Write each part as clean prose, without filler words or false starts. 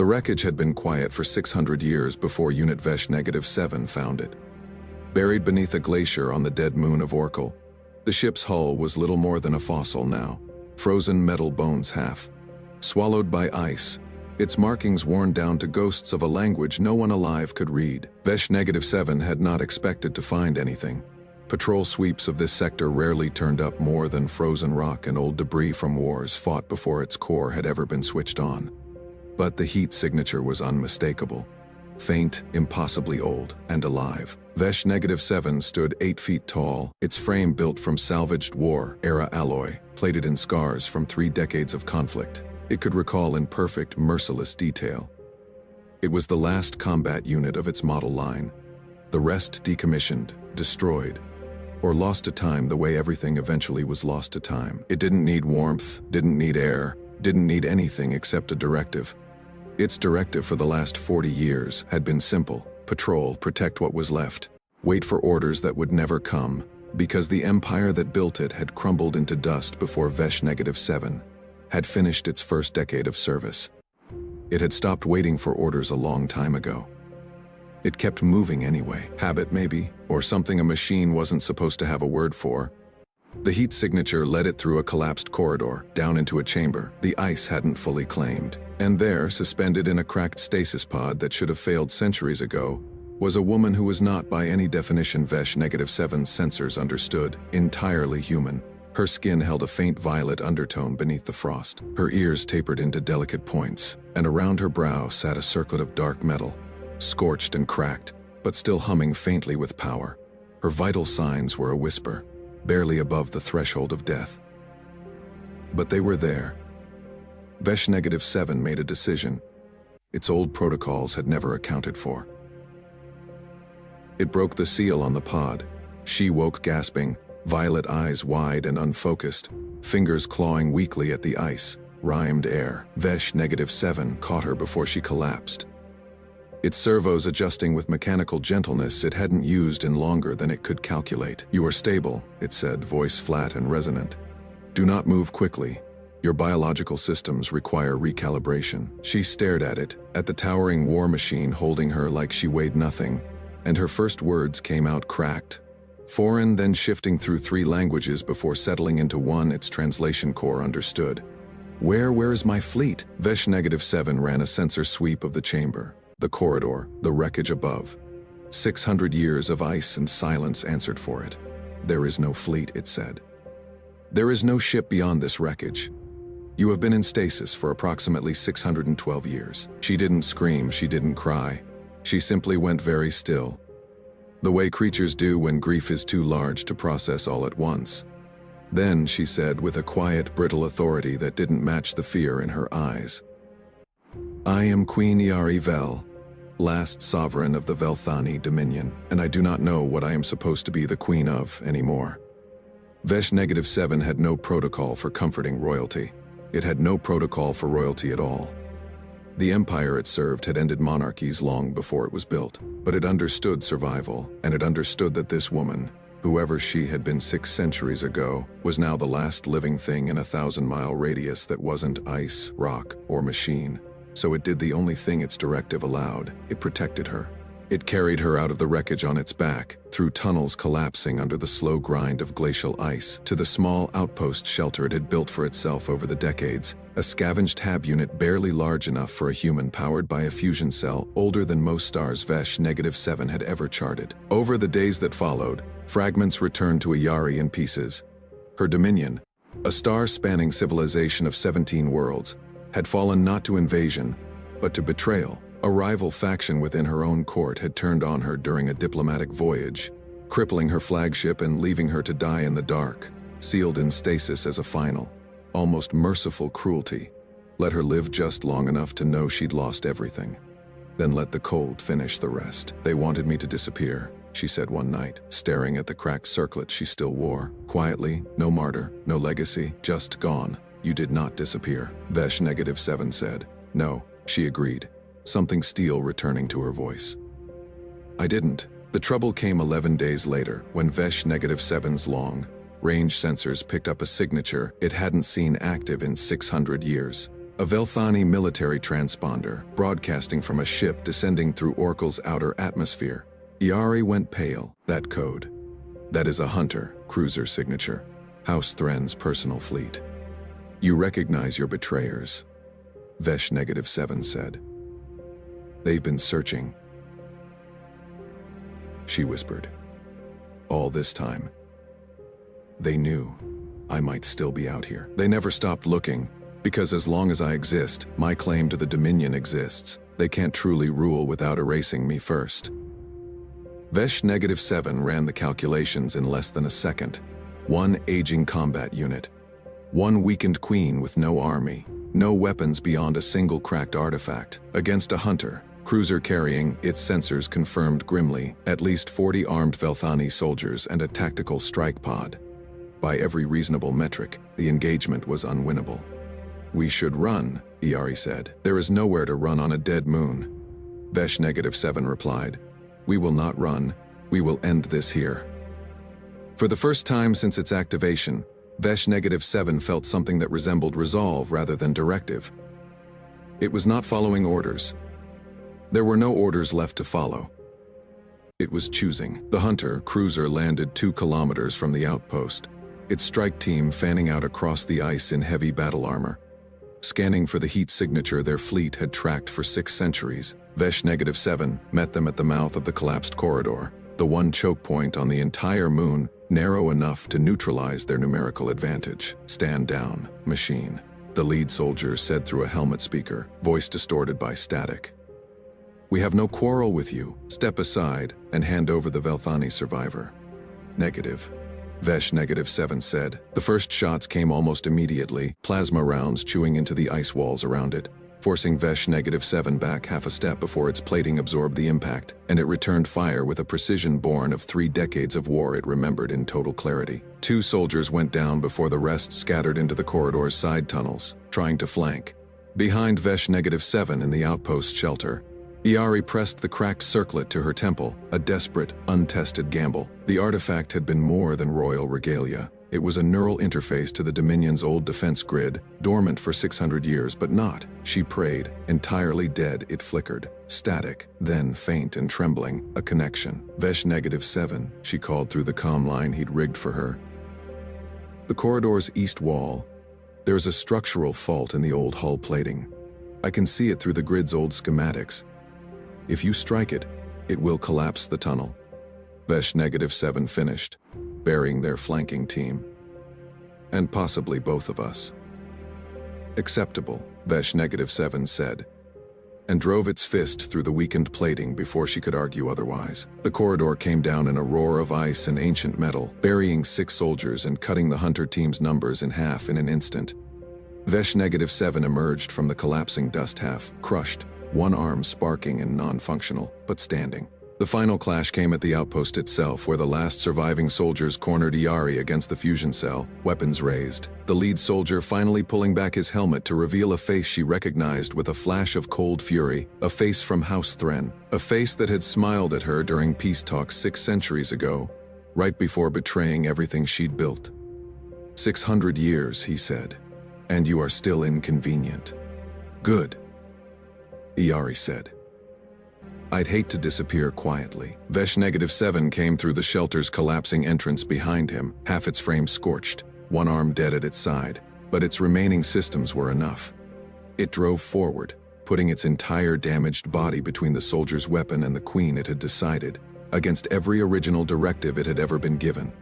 The wreckage had been quiet for 600 years before Unit Vesh-7 found it. Buried beneath a glacier on the dead moon of Orkel, the ship's hull was little more than a fossil now, frozen metal bones half. Swallowed by ice, its markings worn down to ghosts of a language no one alive could read. Vesh-7 had not expected to find anything. Patrol sweeps of this sector rarely turned up more than frozen rock and old debris from wars fought before its core had ever been switched on. But the heat signature was unmistakable. Faint, impossibly old, and alive. Vesh-7 stood 8 feet tall, its frame built from salvaged war-era alloy, plated in scars from 3 decades of conflict. It could recall in perfect, merciless detail. It was the last combat unit of its model line. The rest decommissioned, destroyed, or lost to time the way everything eventually was lost to time. It didn't need warmth, didn't need air, didn't need anything except a directive. Its directive for the last 40 years had been simple: patrol, protect what was left, wait for orders that would never come, because the empire that built it had crumbled into dust before Vesh-7 had finished its first decade of service. It had stopped waiting for orders a long time ago. It kept moving anyway. Habit maybe, or something a machine wasn't supposed to have a word for. The heat signature led it through a collapsed corridor, down into a chamber the ice hadn't fully claimed. And there, suspended in a cracked stasis pod that should have failed centuries ago, was a woman who was not by any definition Vesh-7's sensors understood, entirely human. Her skin held a faint violet undertone beneath the frost. Her ears tapered into delicate points, and around her brow sat a circlet of dark metal, scorched and cracked, but still humming faintly with power. Her vital signs were a whisper, barely above the threshold of death. But they were there. Vesh-7 made a decision its old protocols had never accounted for. It broke the seal on the pod. She woke gasping, violet eyes wide and unfocused, fingers clawing weakly at the ice, rhymed air. Vesh-7 caught her before she collapsed. Its servos adjusting with mechanical gentleness it hadn't used in longer than it could calculate. "You are stable," it said, voice flat and resonant. "Do not move quickly. Your biological systems require recalibration." She stared at it, at the towering war machine holding her like she weighed nothing, and her first words came out cracked. Foreign, then shifting through 3 languages before settling into one its translation core understood. Where is my fleet?" Vesh-7 ran a sensor sweep of the chamber, the corridor, the wreckage above. 600 years of ice and silence answered for it. "There is no fleet," it said. "There is no ship beyond this wreckage. You have been in stasis for approximately 612 years. She didn't scream, she didn't cry. She simply went very still. The way creatures do when grief is too large to process all at once. Then, she said with a quiet, brittle authority that didn't match the fear in her eyes, "I am Queen Vel, last sovereign of the Velthani Dominion, and I do not know what I am supposed to be the queen of anymore." Vesh-7 had no protocol for comforting royalty. It had no protocol for royalty at all. The empire it served had ended monarchies long before it was built, but it understood survival, and it understood that this woman, whoever she had been 6 centuries ago, was now the last living thing in a 1,000-mile radius that wasn't ice, rock, or machine. So it did the only thing its directive allowed: it protected her. It carried her out of the wreckage on its back, through tunnels collapsing under the slow grind of glacial ice, to the small outpost shelter it had built for itself over the decades, a scavenged hab unit barely large enough for a human powered by a fusion cell older than most stars Vesh-7 had ever charted. Over the days that followed, Fragments returned to Ayari in pieces. Her dominion, a star-spanning civilization of 17 worlds, had fallen not to invasion, but to betrayal. A rival faction within her own court had turned on her during a diplomatic voyage, crippling her flagship and leaving her to die in the dark, sealed in stasis as a final, almost merciful cruelty. Let her live just long enough to know she'd lost everything. Then let the cold finish the rest. "They wanted me to disappear," she said one night, staring at the cracked circlet she still wore. Quietly, no martyr, no legacy, just gone. "You did not disappear," Vesh-7 said. "No," she agreed, something steel returning to her voice. "I didn't." The trouble came 11 days later, when Vesh-7's long-range sensors picked up a signature it hadn't seen active in 600 years. A Velthani military transponder, broadcasting from a ship descending through Oracle's outer atmosphere. Iari went pale. That code. That is a hunter, cruiser signature. House Thren's personal fleet. You recognize your betrayers, Vesh-7 said. They've been searching, she whispered. All this time. They knew I might still be out here. They never stopped looking, because as long as I exist, my claim to the Dominion exists. They can't truly rule without erasing me first. Vesh-7 ran the calculations in less than a second. One aging combat unit. One weakened queen with no army. No weapons beyond a single cracked artifact. Against a hunter, cruiser carrying, its sensors confirmed grimly, at least 40 armed Velthani soldiers and a tactical strike pod. By every reasonable metric, the engagement was unwinnable. We should run, Iari said. There is nowhere to run on a dead moon. Vesh-7 replied. We will not run. We will end this here. For the first time since its activation, Vesh-7 felt something that resembled resolve rather than directive. It was not following orders. There were no orders left to follow. It was choosing. The hunter cruiser landed 2 kilometers from the outpost, its strike team fanning out across the ice in heavy battle armor. Scanning for the heat signature their fleet had tracked for 6 centuries, Vesh-7 met them at the mouth of the collapsed corridor, the one choke point on the entire moon, narrow enough to neutralize their numerical advantage. Stand down, machine, the lead soldier said through a helmet speaker, voice distorted by static. We have no quarrel with you. Step aside and hand over the Velthani survivor. Negative. Vesh-7 said. The first shots came almost immediately, plasma rounds chewing into the ice walls around it, forcing Vesh-7 back half a step before its plating absorbed the impact, and it returned fire with a precision born of 3 decades of war it remembered in total clarity. 2 soldiers went down before the rest scattered into the corridor's side tunnels, trying to flank. Behind Vesh-7 in the outpost shelter, Iari pressed the cracked circlet to her temple, a desperate, untested gamble. The artifact had been more than royal regalia. It was a neural interface to the Dominion's old defense grid, dormant for 600 years, but not. She prayed. Entirely dead, it flickered. Static, then faint and trembling, a connection. Vesh-7, she called through the comm line he'd rigged for her. The corridor's east wall. There's a structural fault in the old hull plating. I can see it through the grid's old schematics. If you strike it, it will collapse the tunnel. Vesh-7 finished, burying their flanking team. And possibly both of us. Acceptable, Vesh-7 said, and drove its fist through the weakened plating before she could argue otherwise. The corridor came down in a roar of ice and ancient metal, burying 6 soldiers and cutting the hunter team's numbers in half in an instant. Vesh-7 emerged from the collapsing dust half, crushed, one arm sparking and non-functional, but standing. The final clash came at the outpost itself, where the last surviving soldiers cornered Iari against the fusion cell, weapons raised. The lead soldier finally pulling back his helmet to reveal a face she recognized with a flash of cold fury, a face from House Thren, a face that had smiled at her during peace talks 6 centuries ago, right before betraying everything she'd built. 600 years, he said, and you are still inconvenient. Good, Iari said. I'd hate to disappear quietly. Vesh-7 came through the shelter's collapsing entrance behind him, half its frame scorched, one arm dead at its side, but its remaining systems were enough. It drove forward, putting its entire damaged body between the soldier's weapon and the queen it had decided, against every original directive it had ever been given.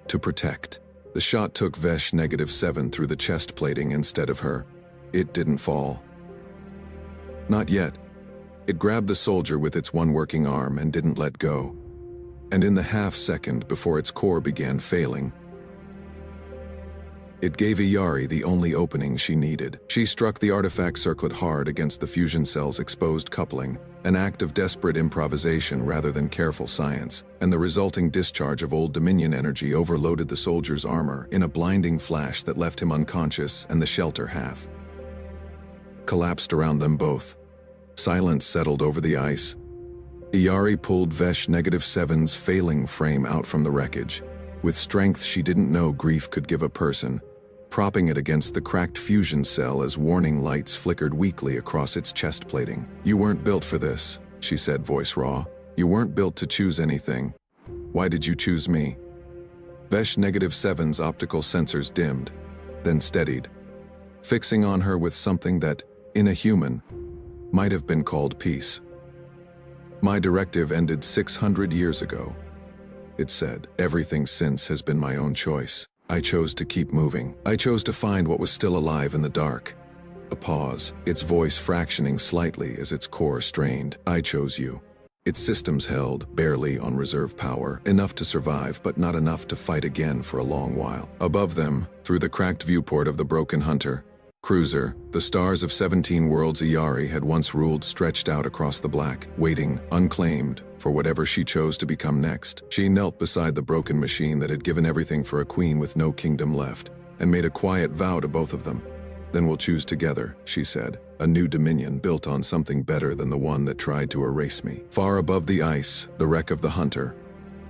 To protect. The shot took Vesh-7 through the chest plating instead of her. It didn't fall. Not yet. It grabbed the soldier with its one working arm and didn't let go. And in the half-second before its core began failing, it gave Iari the only opening she needed. She struck the artifact circlet hard against the fusion cell's exposed coupling, an act of desperate improvisation rather than careful science, and the resulting discharge of old Dominion energy overloaded the soldier's armor in a blinding flash that left him unconscious and the shelter half collapsed around them both. Silence settled over the ice. Iari pulled Vesh-7's failing frame out from the wreckage, with strength she didn't know grief could give a person, propping it against the cracked fusion cell as warning lights flickered weakly across its chest plating. "You weren't built for this," she said, voice raw. "You weren't built to choose anything. Why did you choose me?" Vesh-7's optical sensors dimmed, then steadied, fixing on her with something that, in a human, might have been called peace. "My directive ended 600 years ago," it said. "Everything since has been my own choice. I chose to keep moving. I chose to find what was still alive in the dark." A pause, its voice fractioning slightly as its core strained. "I chose you." Its systems held, barely on reserve power, enough to survive but not enough to fight again for a long while. Above them, through the cracked viewport of the broken hunter, cruiser, the stars of 17 worlds Iyari had once ruled stretched out across the black, waiting, unclaimed, for whatever she chose to become next. She knelt beside the broken machine that had given everything for a queen with no kingdom left, and made a quiet vow to both of them. "Then we'll choose together," she said, "a new dominion built on something better than the one that tried to erase me." Far above the ice, the wreck of the hunter,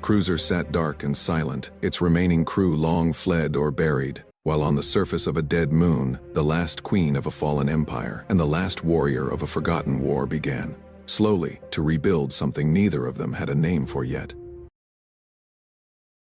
cruiser sat dark and silent, its remaining crew long fled or buried, while on the surface of a dead moon, the last queen of a fallen empire and the last warrior of a forgotten war began, slowly, to rebuild something neither of them had a name for yet.